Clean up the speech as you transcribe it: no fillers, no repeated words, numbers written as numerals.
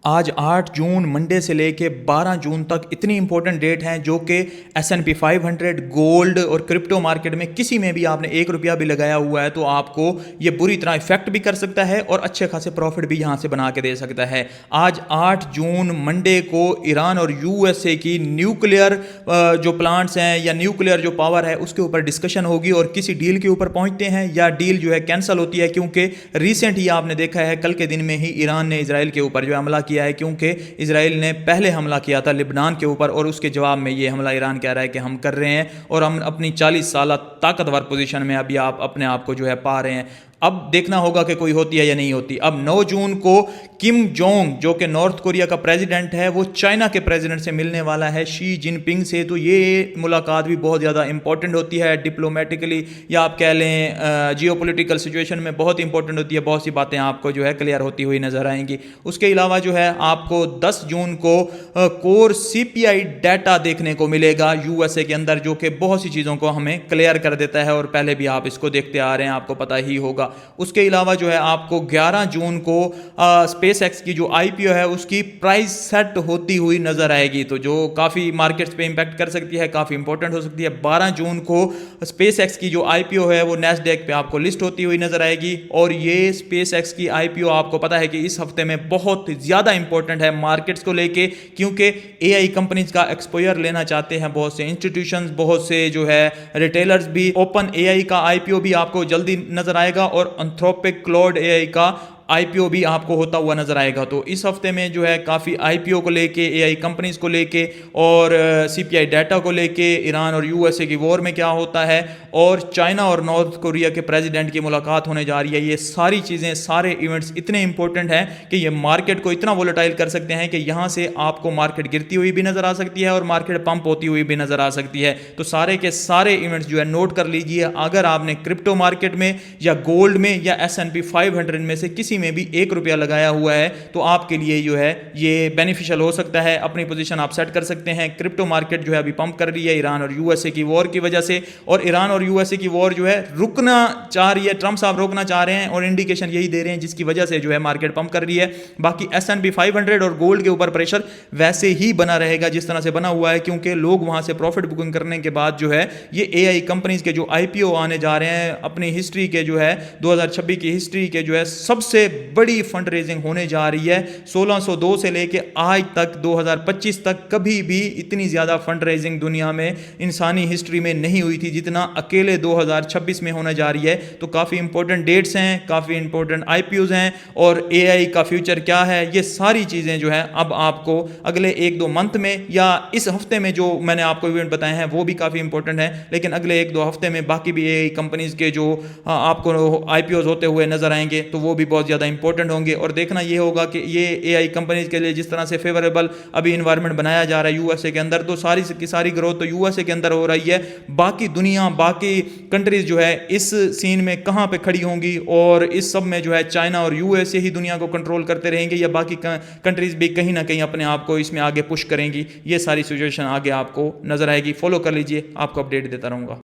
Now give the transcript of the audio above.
आज 8 जून मंडे से लेके 12 जून तक इतनी इंपॉर्टेंट डेट हैं जो कि S&P 500 गोल्ड और क्रिप्टो मार्केट में किसी में भी आपने ₹1 भी लगाया हुआ है तो आपको ये बुरी तरह इफेक्ट भी कर सकता है और अच्छे खासे प्रॉफिट भी यहाँ से बना के दे सकता है। आज 8 जून मंडे को ईरान और USA की न्यूक्लियर जो प्लांट्स हैं या न्यूक्लियर जो पावर है उसके ऊपर डिस्कशन होगी और किसी डील के ऊपर पहुँचते हैं या डील जो है कैंसिल होती है, क्योंकि रिसेंट ही आपने देखा है कल के दिन में ही ईरान ने इजराइल के ऊपर जो हमला किया है, क्योंकि इजराइल ने पहले हमला किया था लिबनान के ऊपर और उसके जवाब में ये हमला ईरान कह रहा है कि हम कर रहे हैं और हम अपनी 40 साल ताकतवर पोजीशन में अभी आप अपने आप को जो है पा रहे हैं। अब देखना होगा कि कोई होती है या नहीं होती। अब 9 जून को किम जोंग जो कि नॉर्थ कोरिया का प्रेसिडेंट है वो चाइना के प्रेसिडेंट से मिलने वाला है शी जिनपिंग से, तो ये मुलाकात भी बहुत ज़्यादा इंपॉर्टेंट होती है डिप्लोमेटिकली या आप कह लें जियोपॉलिटिकल सिचुएशन में बहुत इंपॉर्टेंट होती है। बहुत सी बातें आपको जो है क्लियर होती हुई नजर आएंगी। उसके अलावा जो है आपको 10 जून को कोर CPI डाटा देखने को मिलेगा USA के अंदर, जो कि बहुत सी चीज़ों को हमें क्लियर कर देता है और पहले भी आप इसको देखते आ रहे हैं, आपको पता ही होगा। उसके अलावा जो है आपको 11 जून को SpaceX की जो IPO है उसकी प्राइस सेट होती हुई नजर आएगी, तो जो काफ़ी मार्केट्स पे इंपैक्ट कर सकती है, काफ़ी इंपॉर्टेंट हो सकती है। 12 जून को SpaceX की जो IPO है वो NASDAQ पे आपको लिस्ट होती हुई नजर आएगी और ये SpaceX की IPO आपको पता है कि इस हफ्ते में बहुत ज़्यादा इंपॉर्टेंट है मार्केट्स को लेके, क्योंकि AI कंपनीज का एक्सपोजर लेना चाहते हैं बहुत से इंस्टीट्यूशंस, बहुत से जो है रिटेलर्स भी। ओपन AI का IPO भी आपको जल्दी नजर आएगा और एंथ्रोपिक क्लाउड AI का IPO भी आपको होता हुआ नजर आएगा। तो इस हफ्ते में जो है काफ़ी IPO को लेके, AI कंपनीज को लेके और CPI डाटा को लेके, ईरान और USA की वॉर में क्या होता है और चाइना और नॉर्थ कोरिया के प्रेसिडेंट की मुलाकात होने जा रही है, ये सारी चीज़ें, सारे इवेंट्स इतने इंपॉर्टेंट हैं कि ये मार्केट को इतना वोलेटाइल कर सकते हैं कि यहाँ से आपको मार्केट गिरती हुई भी नजर आ सकती है और मार्केट पंप होती हुई भी नजर आ सकती है। तो सारे के सारे इवेंट्स जो है नोट कर लीजिए। अगर आपने क्रिप्टो मार्केट में या गोल्ड में या S&P 500 में से किसी में भी ₹1 लगाया हुआ है तो आपके लिए जो है ये बेनिफिशियल हो सकता है। अपनी पोजीशन आप सेट कर सकते हैं। क्रिप्टो मार्केट जो है अभी पंप कर रही है ईरान और USA की वॉर की वजह से, और ईरान और USA की वॉर जो है रुकना चाह रही है, ट्रंप साहब रोकना चाह रहे हैं और इंडिकेशन यही दे रहे हैं, जिसकी वजह से जो है मार्केट पंप कर रही है। बाकी S&P 500 और गोल्ड के ऊपर प्रेशर वैसे ही बना रहेगा जिस तरह से बना हुआ है, क्योंकि लोग वहां से प्रॉफिट बुकिंग करने के बाद जो है ये AI कंपनीज के जो IPO आने जा रहे हैं अपनी हिस्ट्री के जो है 2026 की हिस्ट्री के जो है सबसे बड़ी फंड रेजिंग होने जा रही है। 1602 से लेके आज तक 2025 तक कभी भी इतनी ज्यादा फंड रेजिंग दुनिया में इंसानी हिस्ट्री में नहीं हुई थी जितना अकेले 2026 में होने जा रही है। तो काफी इंपॉर्टेंट डेट्स हैं, काफी इंपॉर्टेंट IPOs हैं और AI का फ्यूचर क्या है, ये सारी चीजें जो है अब आपको अगले 1-2 मंथ में या इस हफ्ते में जो मैंने आपको इवेंट बताए हैं वो भी काफी इंपॉर्टेंट है, लेकिन अगले 1-2 हफ्ते में बाकी भी AI कंपनीज के जो आपको IPOs होते हुए नजर आएंगे तो वो भी बहुत ज्यादा इंपॉर्टेंट होंगे। और देखना ये होगा कि ये AI कंपनीज के लिए जिस तरह से फेवरेबल अभी इन्वायरमेंट बनाया जा रहा है USA के अंदर, तो सारी की सारी ग्रोथ तो USA के अंदर हो रही है। बाकी दुनिया, बाकी कंट्रीज जो है इस सीन में कहां पे खड़ी होंगी और इस सब में जो है चाइना और USA ही दुनिया को कंट्रोल करते रहेंगे या बाकी कंट्रीज भी कहीं ना कहीं अपने आप को इसमें आगे पुश करेंगी, ये सारी सिचुएशन आगे आपको नजर आएगी। फॉलो कर लीजिए, आपको अपडेट देता रहूंगा।